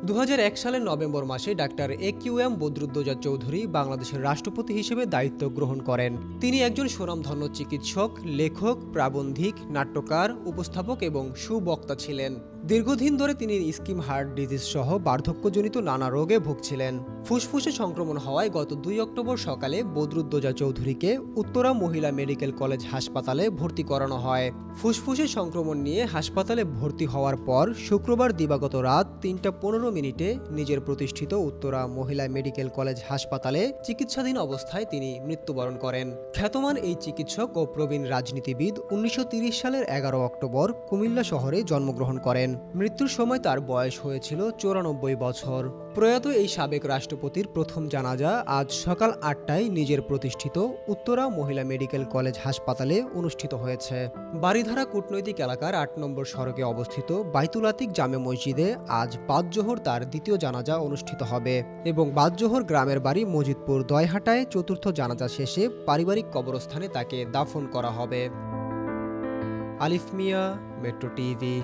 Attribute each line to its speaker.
Speaker 1: 2001 সালের নভেম্বর মাসে doctor AQM Badruddoza Chowdhury বাংলাদেশের রাষ্ট্রপতি হিসেবে দায়িত্ব গ্রহণ করেন। তিনি একজন সুনামধন্য চিকিৎসক, লেখক, প্রাবন্ধিক, নাট্যকার, উপস্থাপক এবং সুবক্তা ছিলেন। দীর্ঘদিন ধরে তিনি স্কিম হার্ট ডিজিজ সহ বার্ধক্যজনিত নানা রোগে ভুগছিলেন। ফুসফুসে সংক্রমণ হওয়ায় গত 2 অক্টোবর সকালে বদরুদ্দোজা চৌধুরীকে উত্তরা মহিলা মেডিকেল কলেজ হাসপাতালে ভর্তি করানো হয়। ফুসফুসে সংক্রমণ নিয়ে হাসপাতালে ভর্তি হওয়ার পর শুক্রবার দিবাগত রাত 3:15 মিনিটে নিজের প্রতিষ্ঠিত উত্তরা মহিলা মেডিকেল কলেজ হাসপাতালে চিকিৎসাধীন অবস্থায় তিনি মৃত্যুবরণ করেন। খ্যাতমান এই চিকিৎসক ও প্রবীণ রাজনীতিবিদ 1930 সালের 11 অক্টোবর কুমিল্লা শহরে জন্মগ্রহণ করেন। মৃত্যুর সময় তার বয়স হয়েছিল 94 বছর। প্রয়াত এই সাবেক রাষ্ট্রপতির প্রথম জানাজা আজ সকাল 8টায় নিজের প্রতিষ্ঠিত উত্তরা মহিলা মেডিকেল কলেজ হাসপাতালে অনুষ্ঠিত হয়েছে। বারিধারা কূটনৈতিক এলাকার 8 নম্বর সড়কে অবস্থিত বাইতুল আতিক জামে মসজিদে আজ বাদ জোহর তার দ্বিতীয় জানাজা অনুষ্ঠিত হবে এবং বাদ জোহর গ্রামের বাড়ি মজিদপুর দয়হাটায় চতুর্থ জানাজা শেষে পারিবারিক কবরস্থানে তাকে দাফন করা হবে। আলিফ মিয়া, মেট্রো টিভি।